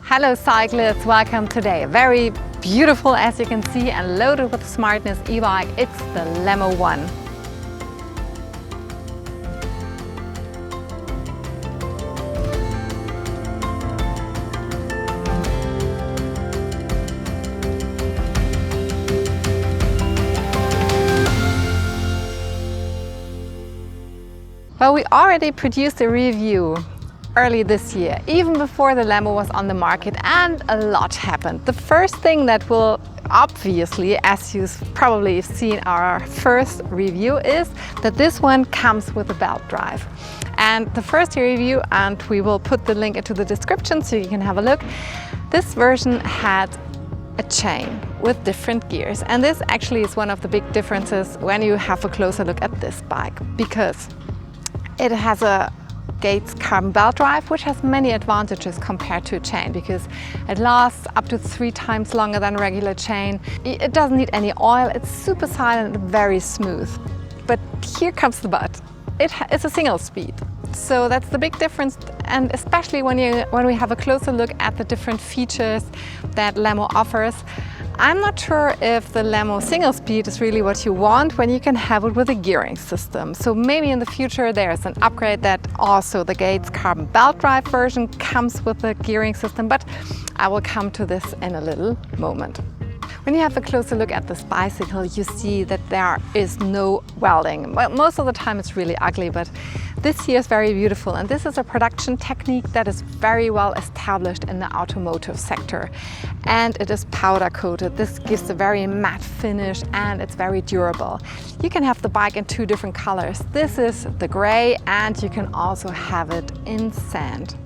Hello cyclists, welcome today. Very beautiful as you can see and loaded with smartness e-bike. It's the LEMMO 1. Well, we already produced a review early this year, even before the LEMMO was on the market, and a lot happened. The first thing that will obviously, as you've probably seen our first review, is that this one comes with a belt drive. And the first review, and we will put the link into the description so you can have a look, this version had a chain with different gears. And this actually is one of the big differences when you have a closer look at this bike, because it has a Gates carbon belt drive, which has many advantages compared to a chain, because it lasts up to 3 times longer than a regular chain. It doesn't need any oil, it's super silent and very smooth. But here comes the but. It's a single speed. So that's the big difference, and especially when we have a closer look at the different features that LEMMO offers, I'm not sure if the LEMMO single speed is really what you want when you can have it with a gearing system. So maybe in the future there's an upgrade that also the Gates carbon belt drive version comes with a gearing system, but I will come to this in a little moment. When you have a closer look at this bicycle, you see that there is no welding. Well, most of the time it's really ugly, but this here is very beautiful, and this is a production technique that is very well established in the automotive sector. And it is powder coated. This gives a very matte finish and it's very durable. You can have the bike in 2 different colors. This is the gray, and you can also have it in sand.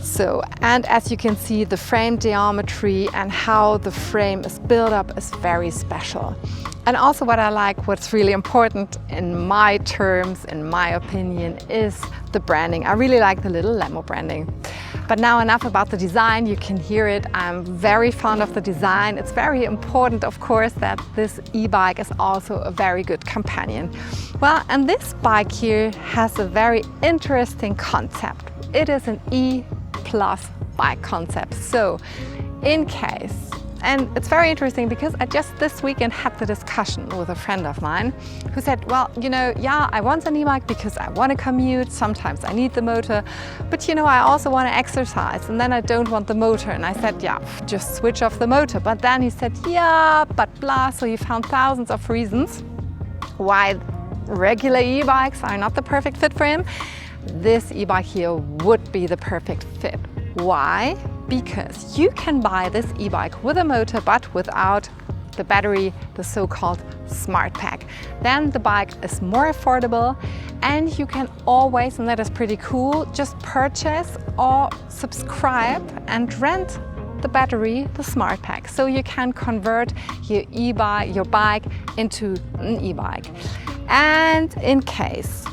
So, and as you can see, the frame geometry and how the frame is built up is very special. And also what I like, what's really important in my terms, in my opinion, is the branding. I really like the little LEMMO branding. But now enough about the design, you can hear it. I'm very fond of the design. It's very important, of course, that this e-bike is also a very good companion. Well, and this bike here has a very interesting concept. It is an E-plus bike concept. So in case, and it's very interesting because I just this weekend had the discussion with a friend of mine who said, well, you know, yeah, I want an e-bike because I want to commute, sometimes I need the motor, but you know, I also want to exercise and then I don't want the motor. And I said, yeah, just switch off the motor. But then he said, yeah, but blah. So he found thousands of reasons why regular e-bikes are not the perfect fit for him. This e-bike here would be the perfect fit. Why? Because you can buy this e-bike with a motor but without the battery, the so-called smart pack. Then the bike is more affordable, and you can always, and that is pretty cool, just purchase or subscribe and rent the battery, the smart pack. So you can convert your bike into an e-bike. And in case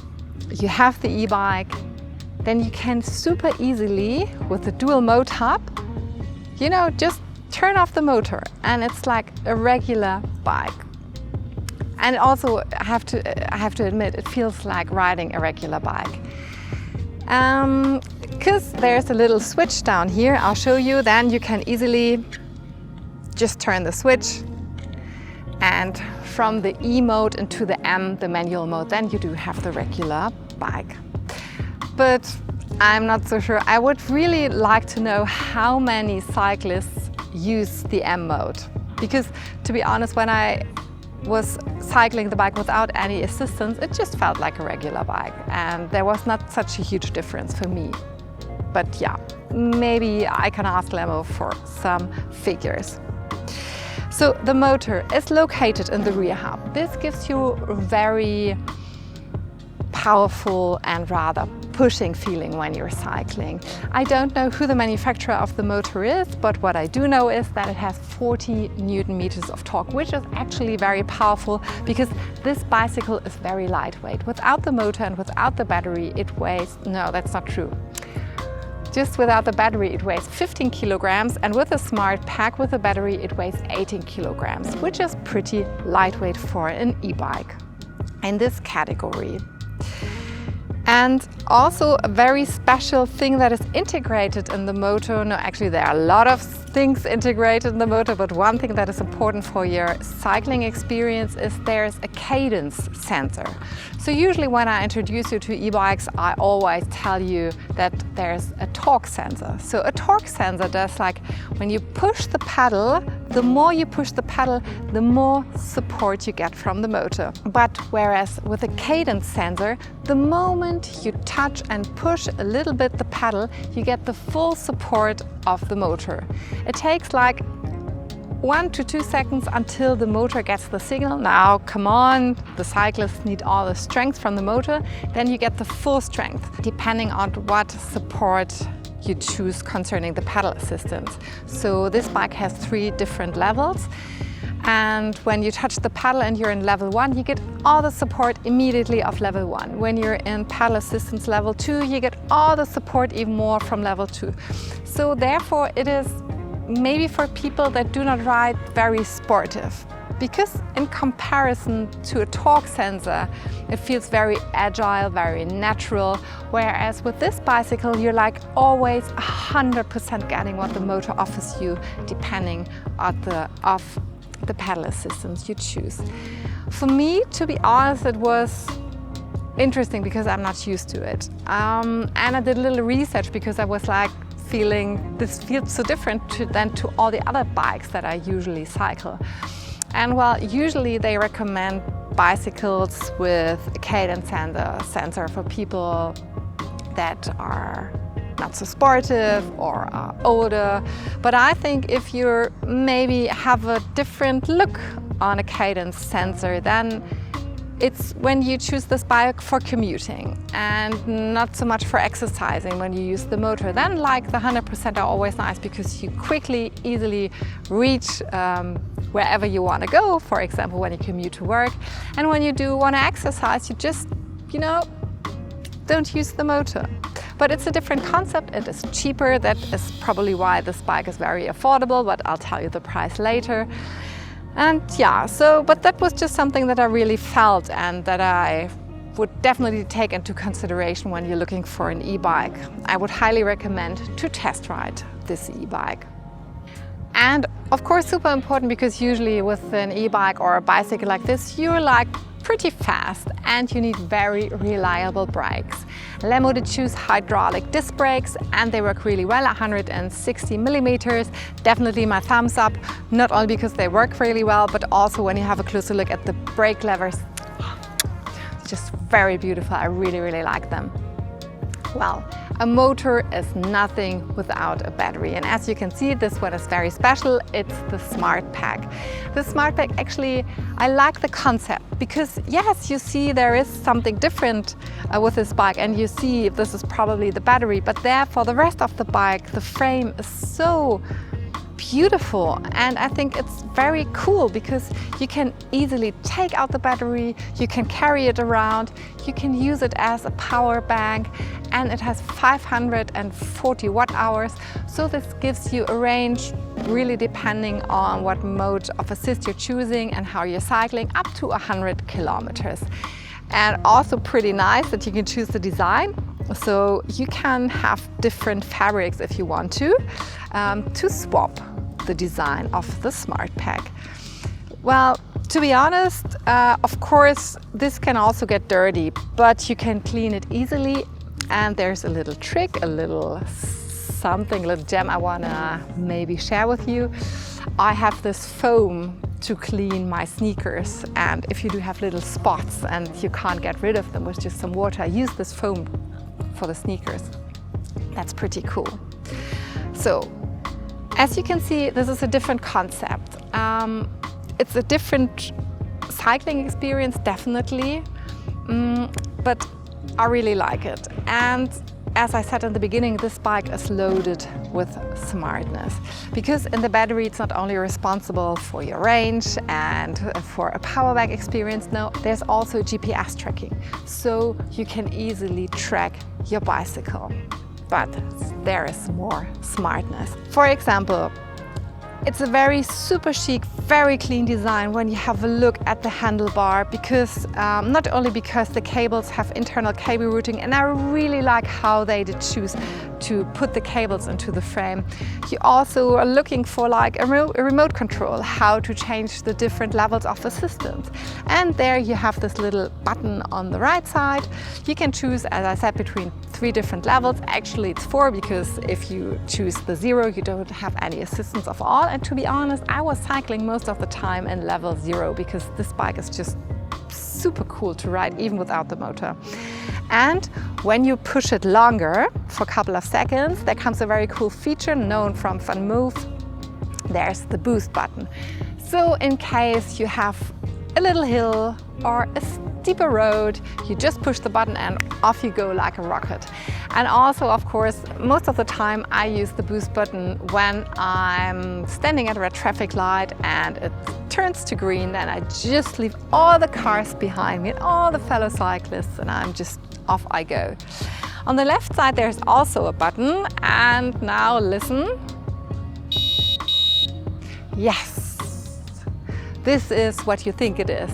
you have the e-bike, then you can super easily, with the dual mode hub, you know, just turn off the motor and it's like a regular bike. And also, I have to admit, it feels like riding a regular bike. Because there's a little switch down here, I'll show you, then you can easily just turn the switch, and from the E mode into the M, the manual mode, then you do have the regular bike. But I'm not so sure. I would really like to know how many cyclists use the M mode. Because to be honest, when I was cycling the bike without any assistance, it just felt like a regular bike. And there was not such a huge difference for me. But yeah, maybe I can ask LEMMO for some figures. So the motor is located in the rear hub. This gives you a very powerful and rather pushing feeling when you're cycling. I don't know who the manufacturer of the motor is, but what I do know is that it has 40 Newton meters of torque, which is actually very powerful because this bicycle is very lightweight. Without the motor and without the battery, it weighs, no, that's not true. Just without the battery, it weighs 15 kilograms, and with a smart pack with a battery, it weighs 18 kilograms, which is pretty lightweight for an e-bike in this category. And also a very special thing that is integrated in the motor, no, actually there are a lot of things integrated in the motor, but one thing that is important for your cycling experience is there's a cadence sensor. So usually when I introduce you to e-bikes, I always tell you that there's a torque sensor. So a torque sensor does like when you push the pedal, the more you push the pedal, the more support you get from the motor. But whereas with a cadence sensor, the moment you touch and push a little bit the pedal, you get the full support of the motor. It takes like 1 to 2 seconds until the motor gets the signal. Now, come on, the cyclists need all the strength from the motor. Then you get the full strength, depending on what support you choose concerning the pedal assistance. So this bike has 3 different levels. And when you touch the pedal and you're in level 1, you get all the support immediately of level 1. When you're in pedal assistance level 2, you get all the support even more from level 2. So therefore it is maybe for people that do not ride very sportive. Because in comparison to a torque sensor, it feels very agile, very natural. Whereas with this bicycle, you're like always 100% getting what the motor offers you, depending on the pedal assistance you choose. For me, to be honest, it was interesting because I'm not used to it. And I did a little research because I was like feeling this feels so different than to all the other bikes that I usually cycle. And well, usually they recommend bicycles with a cadence sensor for people that are not so sportive or are older. But I think if you maybe have a different look on a cadence sensor, then it's when you choose this bike for commuting and not so much for exercising when you use the motor. Then like the 100% are always nice because you quickly, easily reach wherever you want to go, for example, when you commute to work. And when you do want to exercise, you just, don't use the motor. But it's a different concept, it is cheaper. That is probably why this bike is very affordable, but I'll tell you the price later. And yeah, but that was just something that I really felt and that I would definitely take into consideration when you're looking for an e-bike. I would highly recommend to test ride this e-bike. And of course, super important because usually with an e-bike or a bicycle like this, you're like pretty fast and you need very reliable brakes. LEMMO did choose hydraulic disc brakes and they work really well, 160 millimeters. Definitely my thumbs up, not only because they work really well, but also when you have a closer look at the brake levers, it's just very beautiful. I really, really like them. Well, a motor is nothing without a battery, and as you can see, this one is very special. It's the Smart Pack. The Smart Pack, actually, I like the concept because yes, you see there is something different with this bike and you see this is probably the battery, but there for the rest of the bike, the frame is so beautiful, and I think it's very cool because you can easily take out the battery, you can carry it around, you can use it as a power bank, and it has 540 watt hours. So this gives you a range, really depending on what mode of assist you're choosing and how you're cycling, up to 100 kilometers. And also pretty nice that you can choose the design. So you can have different fabrics if you want to swap the design of the Smart Pack. Well, to be honest, of course, this can also get dirty, but you can clean it easily. And there's a little trick, a little gem I wanna maybe share with you. I have this foam to clean my sneakers, and if you do have little spots and you can't get rid of them with just some water, I use this foam for the sneakers. That's pretty cool. So, as you can see, this is a different concept. It's a different cycling experience, definitely, but I really like it. And as I said in the beginning, this bike is loaded with smartness because in the battery it's not only responsible for your range and for a power bank experience, no, there's also GPS tracking, so you can easily track your bicycle. But there is more smartness. For example, it's a very super chic very clean design when you have a look at the handlebar, because not only because the cables have internal cable routing, and I really like how they did choose to put the cables into the frame. You also are looking for like a remote control, how to change the different levels of assistance. And there you have this little button on the right side. You can choose, as I said, between 3 different levels. Actually it's 4, because if you choose the 0 you don't have any assistance of all. And to be honest, I was cycling most of the time in level 0 because this bike is just super cool to ride even without the motor. And when you push it longer for a couple of seconds, there comes a very cool feature known from LEMMO. There's the boost button. So in case you have a little hill or a steeper road, you just push the button and off you go like a rocket. And also, of course, most of the time I use the boost button when I'm standing at a red traffic light and it turns to green, then I just leave all the cars behind me and all the fellow cyclists, and I'm just off I go. On the left side there's also a button, and now listen. Yes, this is what you think it is.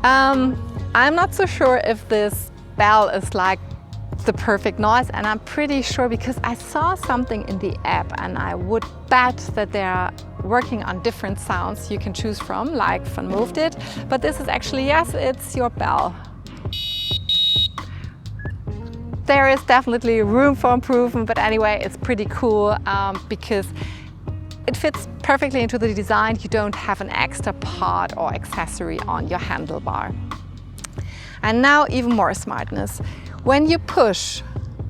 I'm not so sure if this bell is like the perfect noise, and I'm pretty sure because I saw something in the app, and I would bet that they're working on different sounds you can choose from, like LEMMO did. But this is actually, yes, it's your bell. There is definitely room for improvement, but anyway, it's pretty cool because it fits perfectly into the design. You don't have an extra part or accessory on your handlebar. And now even more smartness. When you push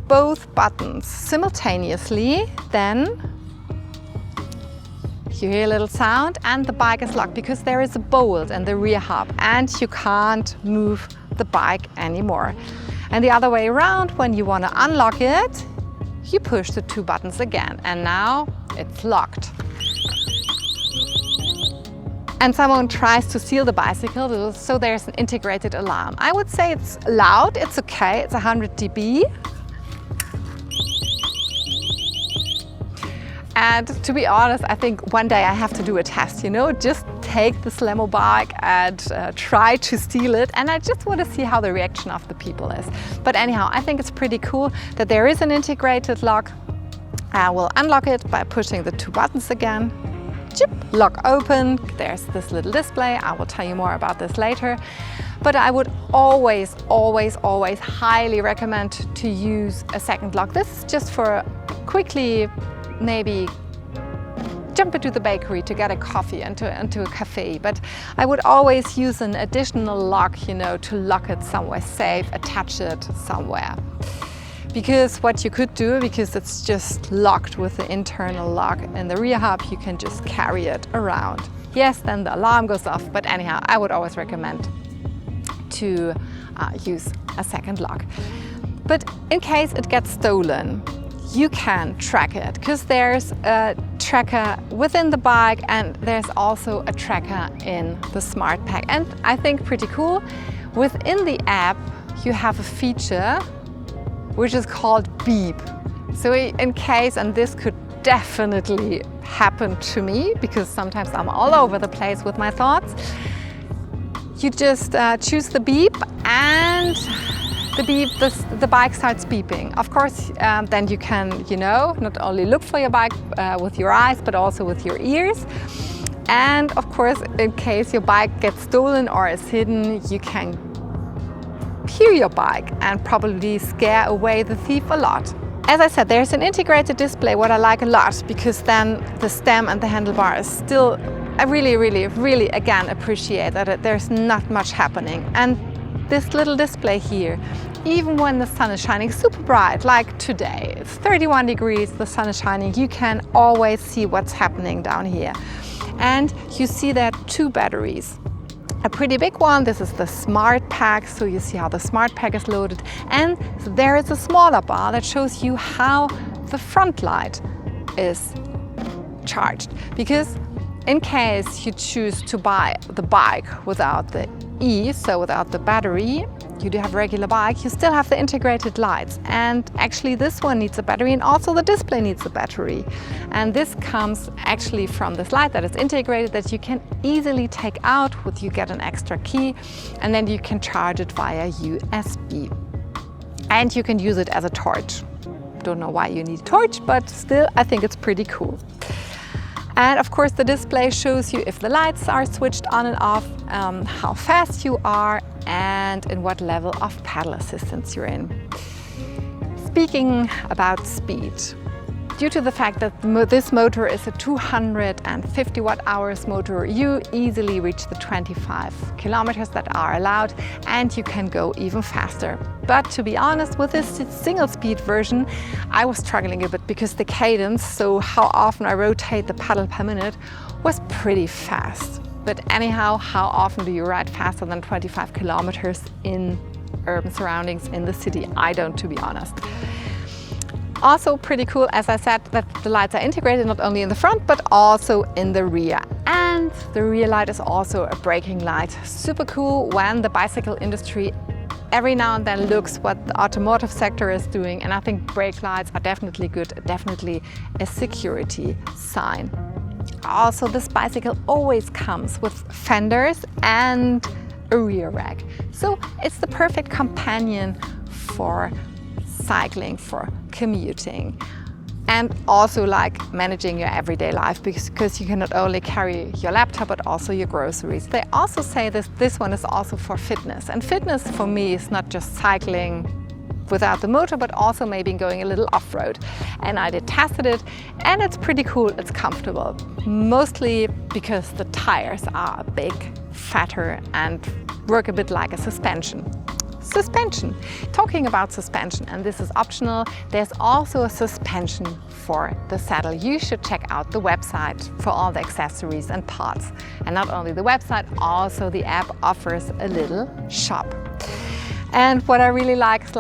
both buttons simultaneously, then you hear a little sound and the bike is locked, because there is a bolt in the rear hub and you can't move the bike anymore. And the other way around, when you want to unlock it, you push the 2 buttons again, and now it's locked. And someone tries to steal the bicycle, so there's an integrated alarm. I would say it's loud, it's okay, it's 100 dB. And to be honest, I think one day I have to do a test, you know, just take this LEMMO bike and try to steal it, and I just want to see how the reaction of the people is. But anyhow, I think it's pretty cool that there is an integrated lock. I will unlock it by pushing the 2 buttons again. Chip, lock open, there's this little display. I will tell you more about this later. But I would always highly recommend to use a second lock. This is just for quickly maybe jump into the bakery to get a coffee, into a cafe. But I would always use an additional lock, you know, to lock it somewhere safe, attach it somewhere. Because what you could do, because it's just locked with the internal lock in the rear hub, you can just carry it around. Yes, then the alarm goes off, but anyhow, I would always recommend to use a second lock. But in case it gets stolen, you can track it, because there's a tracker within the bike and there's also a tracker in the smart pack. And I think pretty cool, within the app you have a feature which is called beep. So in case, and this could definitely happen to me because sometimes I'm all over the place with my thoughts, you just choose the beep and the bike starts beeping. Of course, then you can, you know, not only look for your bike with your eyes, but also with your ears. And of course, in case your bike gets stolen or is hidden, you can hear your bike and probably scare away the thief a lot. As I said, there's an integrated display, what I like a lot, because then the stem and the handlebar is still, I really again appreciate that there's not much happening. And this little display here, even when the sun is shining super bright, like today, it's 31 degrees, the sun is shining, you can always see what's happening down here. And you see there are 2 batteries. A pretty big one, this is the smart pack, so you see how the smart pack is loaded. And there is a smaller bar that shows you how the front light is charged. Because in case you choose to buy the bike without the E, so without the battery, you do have a regular bike, you still have the integrated lights. And actually this one needs a battery, and also the display needs a battery. And this comes actually from this light that is integrated, that you can easily take out with, you get an extra key, and then you can charge it via USB. And you can use it as a torch. Don't know why you need a torch, but still I think it's pretty cool. And of course the display shows you if the lights are switched on and off, how fast you are, and in what level of pedal assistance you're in. Speaking about speed, due to the fact that this motor is a 250 watt-hours motor, you easily reach the 25 kilometers that are allowed, and you can go even faster. But to be honest, with this single speed version, I was struggling a bit because the cadence, so how often I rotate the pedal per minute, was pretty fast. But anyhow, how often do you ride faster than 25 kilometers in urban surroundings in the city? I don't, to be honest. Also pretty cool, as I said, that the lights are integrated not only in the front but also in the rear. And the rear light is also a braking light. Super cool when the bicycle industry every now and then looks what the automotive sector is doing, and I think brake lights are definitely good, definitely a security sign. Also, this bicycle always comes with fenders and a rear rack. So it's the perfect companion for cycling, for commuting, and also like managing your everyday life, because you can not only carry your laptop but also your groceries. They also say this one is also for fitness, and fitness for me is not just cycling without the motor, but also maybe going a little off-road. And I did tested it, and it's pretty cool, it's comfortable. Mostly because the tires are a big, fatter, and work a bit like a suspension. Talking about suspension, and this is optional, there's also a suspension for the saddle. You should check out the website for all the accessories and parts. And not only the website, also the app offers a little shop. And what I really like is,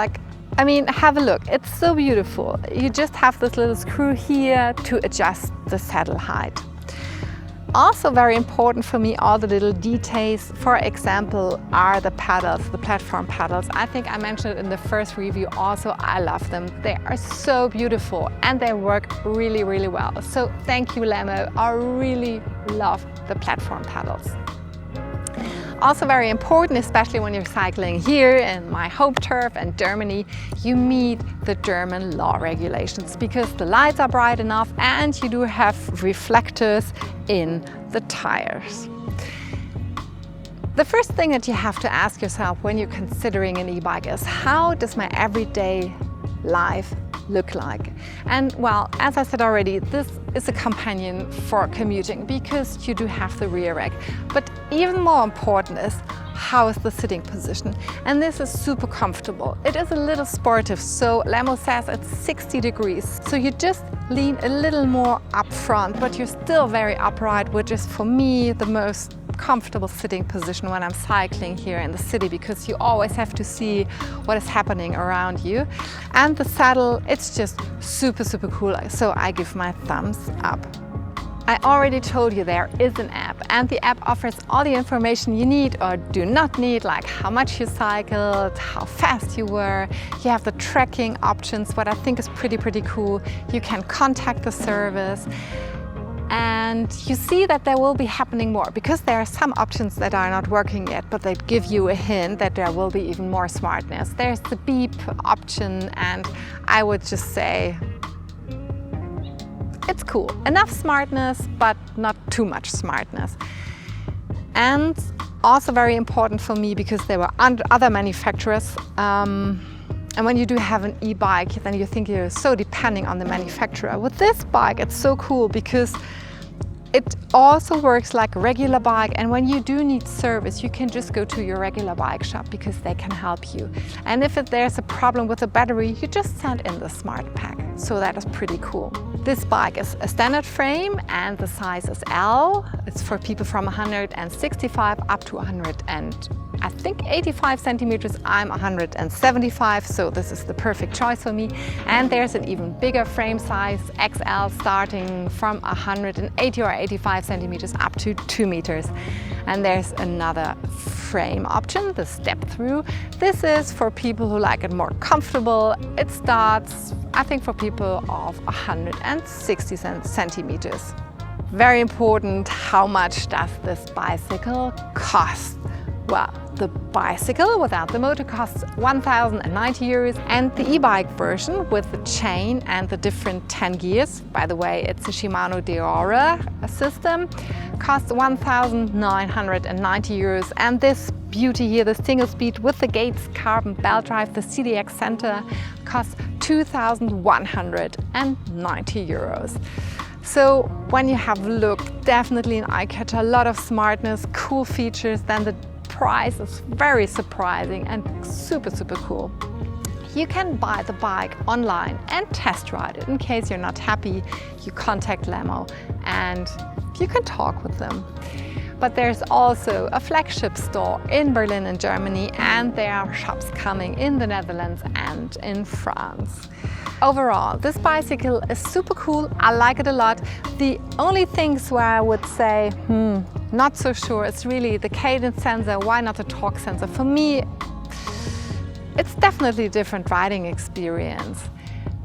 I mean, have a look, it's so beautiful. You just have this little screw here to adjust the saddle height. Also very important for me, all the little details. For example, are the pedals, the platform pedals. I think I mentioned it in the first review also. I love them. They are so beautiful and they work really, really well. So thank you, LEMMO. I really love the platform pedals. Also very important, especially when you're cycling here in my home turf in Germany, you meet the German law regulations, because the lights are bright enough and you do have reflectors in the tires. The first thing that you have to ask yourself when you're considering an e-bike is, how does my everyday life look like? And well, as I said already, this is a companion for commuting because you do have the rear rack. But even more important is, how is the sitting position? And this is super comfortable. It is a little sportive, so LEMMO says it's 60 degrees. So you just lean a little more up front, but you're still very upright, which is for me the most comfortable sitting position when I'm cycling here in the city, because you always have to see what is happening around you. And the saddle, it's just super, super cool. So I give my thumbs up. I already told you there is an app, and the app offers all the information you need or do not need, like how much you cycled, how fast you were. You have the tracking options, what I think is pretty cool. You can contact the service. And you see that there will be happening more, because there are some options that are not working yet, but they give you a hint that there will be even more smartness. There's the beep option, and I would just say it's cool. Enough smartness, but not too much smartness. And also very important for me, because there were other manufacturers. And when you do have an e-bike, then you think you're so depending on the manufacturer. With this bike, it's so cool because it also works like a regular bike, and when you do need service, you can just go to your regular bike shop because they can help you. And if there's a problem with the battery, you just send in the smart pack. So that is pretty cool. This bike is a standard frame and the size is L. It's for people from 165 up to 85 centimeters. I'm 175, so this is the perfect choice for me. And there's an even bigger frame size, XL, starting from 180 or 85 centimeters up to 2 meters. And there's another frame option, the step-through. This is for people who like it more comfortable. It starts, I think, for people of 160 centimeters. Very important, how much does this bicycle cost? Well, the bicycle without the motor costs 1,090 euros, and the e-bike version with the chain and the different 10 gears, by the way, it's a Shimano Deore system, costs 1,990 euros. And this beauty here, the single speed with the Gates carbon belt drive, the CDX Center, costs 2,190 euros. So when you have a look, definitely an eye-catcher, a lot of smartness, cool features, then the price is very surprising and super cool. You can buy the bike online and test ride it. In case you're not happy, you contact LEMMO and you can talk with them. But there's also a flagship store in Berlin in Germany, and there are shops coming in the Netherlands and in France. Overall, this bicycle is super cool. I like it a lot. The only things where I would say, not so sure, is really the cadence sensor. Why not the torque sensor? For me, it's definitely a different riding experience.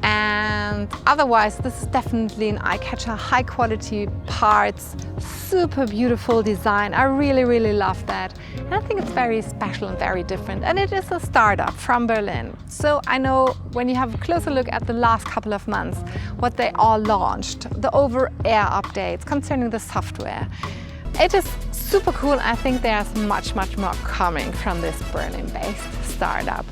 And otherwise, this is definitely an eye-catcher, high quality parts, super beautiful design. I really love that. And I think it's very special and very different. And it is a startup from Berlin. So I know when you have a closer look at the last couple of months, what they all launched, the over-air updates concerning the software. It is super cool. I think there's much more coming from this Berlin-based startup.